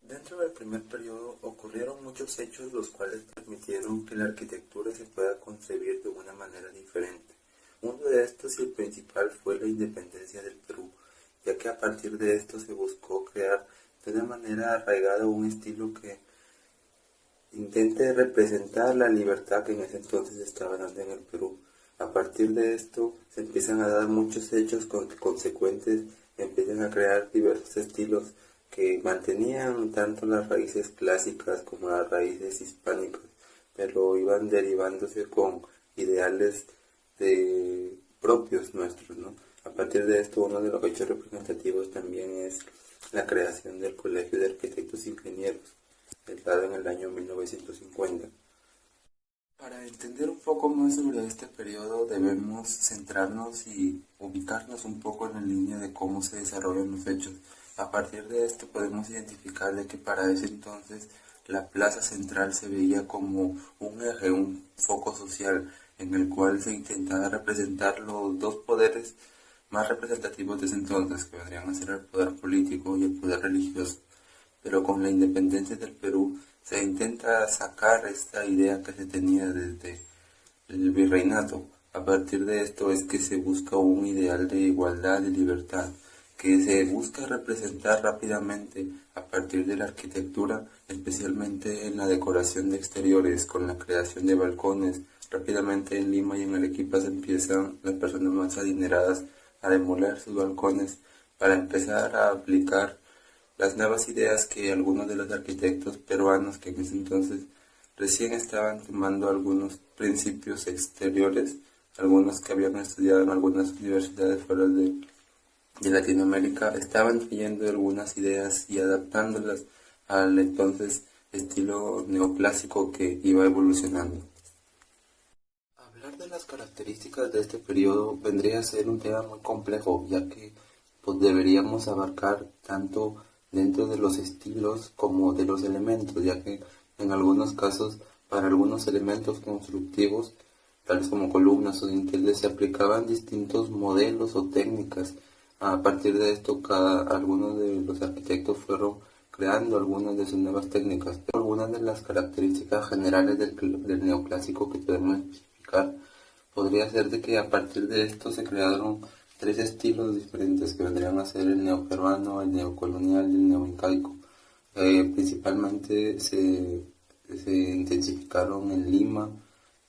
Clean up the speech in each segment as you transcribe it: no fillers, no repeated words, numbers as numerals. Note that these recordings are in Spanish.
Dentro del primer periodo ocurrieron muchos hechos los cuales permitieron que la arquitectura se pueda concebir de una manera diferente. Uno de estos y el principal fue la independencia del Perú, ya que a partir de esto se buscó crear de una manera arraigada un estilo que intente representar la libertad que en ese entonces estaba dando en el Perú. A partir de esto se empiezan a dar muchos hechos consecuentes, empiezan a crear diversos estilos que mantenían tanto las raíces clásicas como las raíces hispánicas, pero iban derivándose con ideales propios nuestros, ¿no? A partir de esto, uno de los hechos representativos también es la creación del Colegio de Arquitectos e Ingenieros, dado en el año 1950. Para entender un poco más sobre este periodo debemos centrarnos y ubicarnos un poco en la línea de cómo se desarrollan los hechos. A partir de esto podemos identificar de que para ese entonces la plaza central se veía como un eje, un foco social en el cual se intentaba representar los dos poderes más representativos de ese entonces, que vendrían a ser el poder político y el poder religioso. Pero con la independencia del Perú se intenta sacar esta idea que se tenía desde el virreinato. A partir de esto es que se busca un ideal de igualdad y libertad, que se busca representar rápidamente a partir de la arquitectura, especialmente en la decoración de exteriores, con la creación de balcones. Rápidamente en Lima y en Arequipa se empiezan las personas más adineradas a demoler sus balcones para empezar a aplicar las nuevas ideas que algunos de los arquitectos peruanos que en ese entonces recién estaban tomando algunos principios exteriores, algunos que habían estudiado en algunas universidades fuera de Latinoamérica, estaban trayendo algunas ideas y adaptándolas al entonces estilo neoclásico que iba evolucionando. Hablar de las características de este periodo vendría a ser un tema muy complejo, ya que pues, deberíamos abarcar tanto dentro de los estilos como de los elementos, ya que en algunos casos, para algunos elementos constructivos, tales como columnas o dinteles, se aplicaban distintos modelos o técnicas. A partir de esto, algunos de los arquitectos fueron creando algunas de sus nuevas técnicas. Pero algunas de las características generales del neoclásico que podemos especificar podría ser de que a partir de esto se crearon tres estilos diferentes que vendrían a ser el neoperuano, el neocolonial y el neoincaico. Principalmente se intensificaron en Lima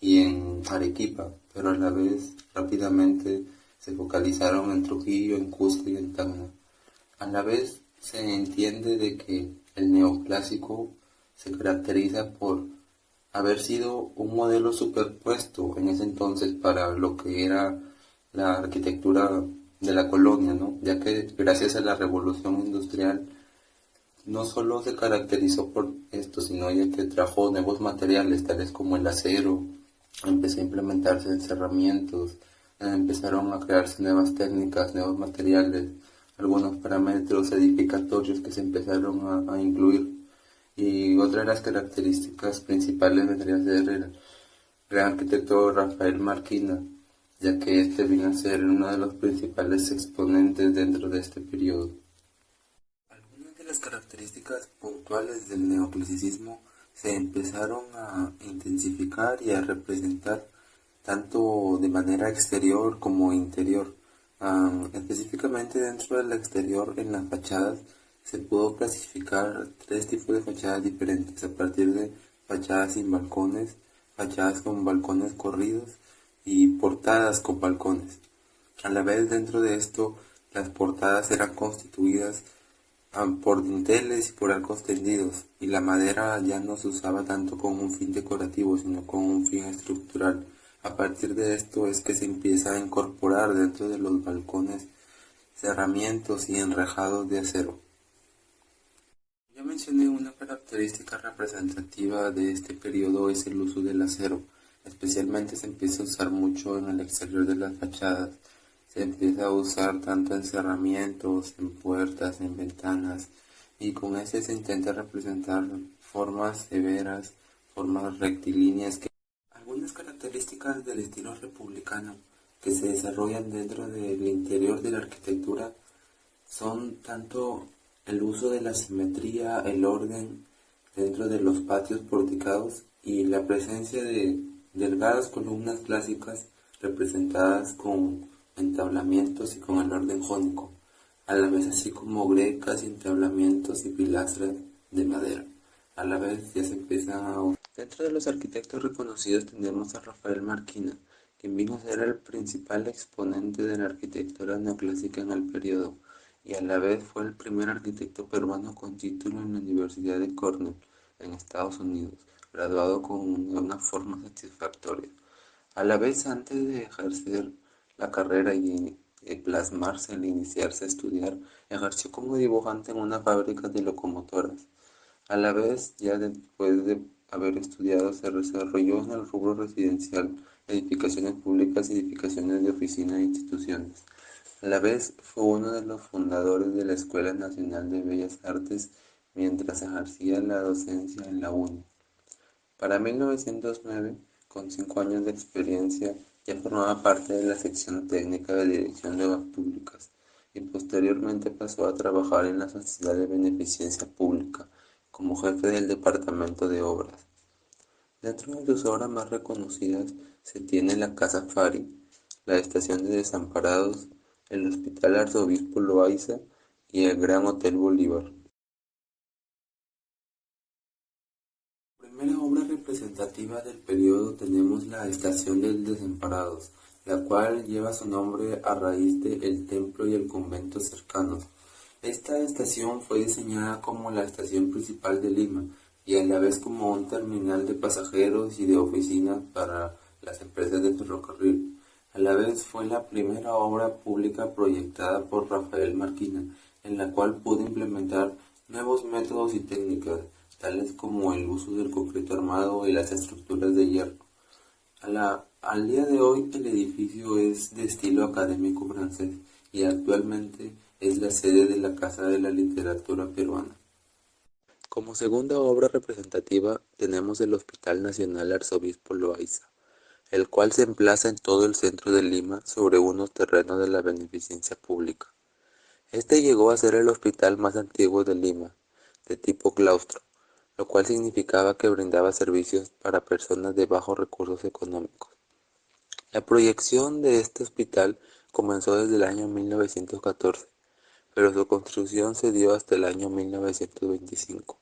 y en Arequipa, pero a la vez rápidamente se focalizaron en Trujillo, en Cusco y en Tacna. A la vez se entiende de que el neoclásico se caracteriza por haber sido un modelo superpuesto en ese entonces para lo que era la arquitectura de la colonia, ¿no? Ya que gracias a la revolución industrial no solo se caracterizó por esto, sino ya que trajo nuevos materiales, tales como el acero, empezó a implementarse encerramientos, empezaron a crearse nuevas técnicas, nuevos materiales, algunos parámetros edificatorios que se empezaron a incluir. Y otra de las características principales vendría a ser el gran arquitecto Rafael Marquina, ya que este vino a ser uno de los principales exponentes dentro de este periodo. Algunas de las características puntuales del neoclasicismo se empezaron a intensificar y a representar tanto de manera exterior como interior. Específicamente dentro del exterior, en las fachadas, se pudo clasificar tres tipos de fachadas diferentes, a partir de fachadas sin balcones, fachadas con balcones corridos y portadas con balcones. A la vez dentro de esto, las portadas eran constituidas por dinteles y por arcos tendidos, y la madera ya no se usaba tanto con un fin decorativo, sino con un fin estructural. A partir de esto es que se empieza a incorporar dentro de los balcones cerramientos y enrejados de acero. Ya mencioné una característica representativa de este periodo es el uso del acero. Especialmente se empieza a usar mucho en el exterior de las fachadas. Se empieza a usar tanto en cerramientos, en puertas, en ventanas, y con ese se intenta representar formas severas, formas rectilíneas. Algunas características del estilo republicano que se desarrollan dentro del interior de la arquitectura son tanto el uso de la simetría, el orden dentro de los patios porticados y la presencia de delgadas columnas clásicas representadas con entablamientos y con el orden jónico, a la vez así como grecas, entablamientos y pilastras de madera. A la vez ya se empiezan a... Dentro de los arquitectos reconocidos tenemos a Rafael Marquina, quien vino a ser el principal exponente de la arquitectura neoclásica en el periodo, y a la vez fue el primer arquitecto peruano con título en la Universidad de Cornell, en Estados Unidos, graduado con una forma satisfactoria. A la vez, antes de ejercer la carrera y plasmarse al iniciarse a estudiar, ejerció como dibujante en una fábrica de locomotoras. A la vez, ya después de haber estudiado, se desarrolló en el rubro residencial, edificaciones públicas y edificaciones de oficinas e instituciones. A la vez, fue uno de los fundadores de la Escuela Nacional de Bellas Artes mientras ejercía la docencia en la UNI. Para 1909, con 5 años de experiencia, ya formaba parte de la sección técnica de Dirección de Obras Públicas y posteriormente pasó a trabajar en la Sociedad de Beneficencia Pública como jefe del Departamento de Obras. Dentro de sus obras más reconocidas se tiene la Casa Fari, la Estación de Desamparados, el Hospital Arzobispo Loaiza y el Gran Hotel Bolívar. Primera obra representativa del periodo tenemos la Estación de Desamparados, la cual lleva su nombre a raíz de el templo y el convento cercanos. Esta estación fue diseñada como la estación principal de Lima y a la vez como un terminal de pasajeros y de oficinas para las empresas de ferrocarril. A la vez fue la primera obra pública proyectada por Rafael Marquina, en la cual pudo implementar nuevos métodos y técnicas, tales como el uso del concreto armado y las estructuras de hierro. Al día de hoy el edificio es de estilo académico francés y actualmente es la sede de la Casa de la Literatura Peruana. Como segunda obra representativa tenemos el Hospital Nacional Arzobispo Loaiza, el cual se emplaza en todo el centro de Lima sobre unos terrenos de la beneficencia pública. Este llegó a ser el hospital más antiguo de Lima, de tipo claustro, lo cual significaba que brindaba servicios para personas de bajos recursos económicos. La proyección de este hospital comenzó desde el año 1914, pero su construcción se dio hasta el año 1925.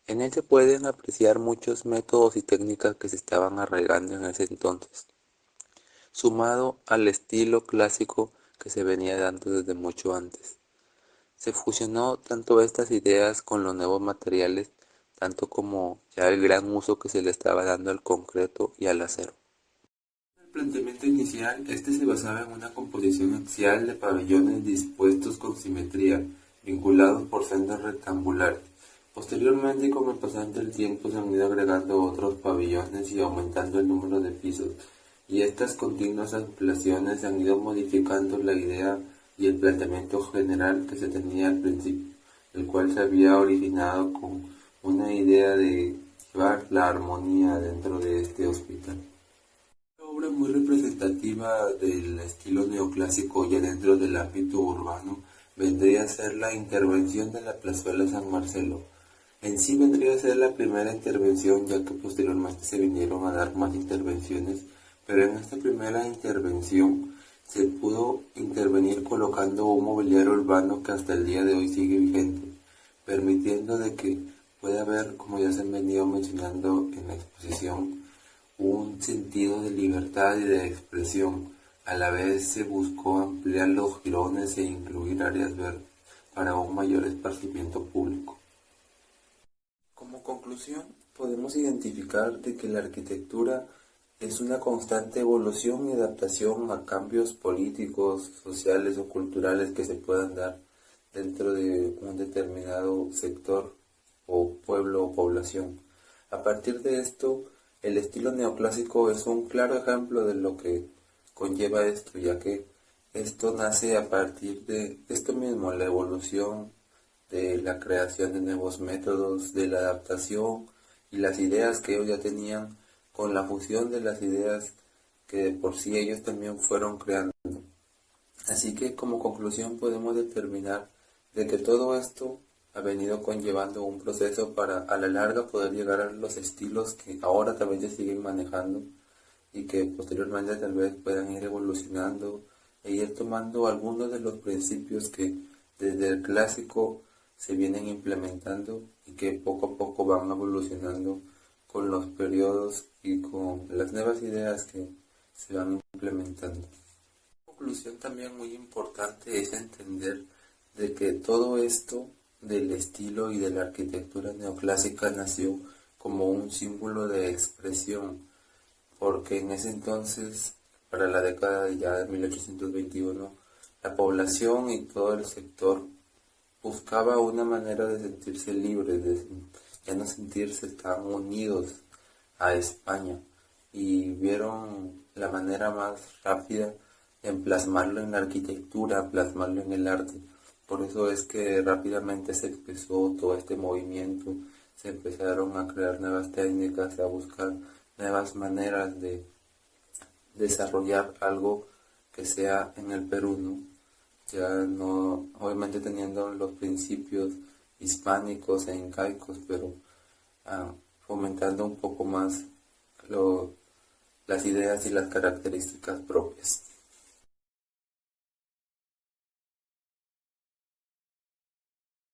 En él se pueden apreciar muchos métodos y técnicas que se estaban arraigando en ese entonces, sumado al estilo clásico que se venía dando desde mucho antes. Se fusionó tanto estas ideas con los nuevos materiales, tanto como ya el gran uso que se le estaba dando al concreto y al acero. En el planteamiento inicial, este se basaba en una composición axial de pabellones dispuestos con simetría, vinculados por sendas rectangulares. Posteriormente, con el pasar del tiempo, se han ido agregando otros pabellones y aumentando el número de pisos, y estas continuas ampliaciones han ido modificando la idea y el planteamiento general que se tenía al principio, el cual se había originado con una idea de llevar la armonía dentro de este hospital. Una obra muy representativa del estilo neoclásico ya dentro del ámbito urbano vendría a ser la intervención de la Plazuela San Marcelo. En sí vendría a ser la primera intervención, ya que posteriormente se vinieron a dar más intervenciones, pero en esta primera intervención se pudo intervenir colocando un mobiliario urbano que hasta el día de hoy sigue vigente, permitiendo de que pueda haber, como ya se han venido mencionando en la exposición, un sentido de libertad y de expresión. A la vez se buscó ampliar los jirones e incluir áreas verdes para un mayor esparcimiento público. Como conclusión, podemos identificar de que la arquitectura es una constante evolución y adaptación a cambios políticos, sociales o culturales que se puedan dar dentro de un determinado sector o pueblo o población. A partir de esto, el estilo neoclásico es un claro ejemplo de lo que conlleva esto, ya que esto nace a partir de esto mismo, la evolución de la creación de nuevos métodos, de la adaptación y las ideas que ellos ya tenían con la fusión de las ideas que de por sí ellos también fueron creando. Así que como conclusión podemos determinar de que todo esto ha venido conllevando un proceso para a la larga poder llegar a los estilos que ahora también se siguen manejando y que posteriormente tal vez puedan ir evolucionando e ir tomando algunos de los principios que desde el clásico se vienen implementando y que poco a poco van evolucionando con los periodos y con las nuevas ideas que se van implementando. Una conclusión también muy importante es entender de que todo esto del estilo y de la arquitectura neoclásica nació como un símbolo de expresión, porque en ese entonces, para la década ya de 1821, la población y todo el sector buscaba una manera de sentirse libres, de ya no sentirse tan unidos a España, y vieron la manera más rápida en plasmarlo en la arquitectura, plasmarlo en el arte. Por eso es que rápidamente se empezó todo este movimiento, se empezaron a crear nuevas técnicas, a buscar nuevas maneras de desarrollar algo que sea en el Perú, ¿no? Ya no, obviamente teniendo los principios hispánicos e incaicos, pero fomentando un poco más lo, las ideas y las características propias.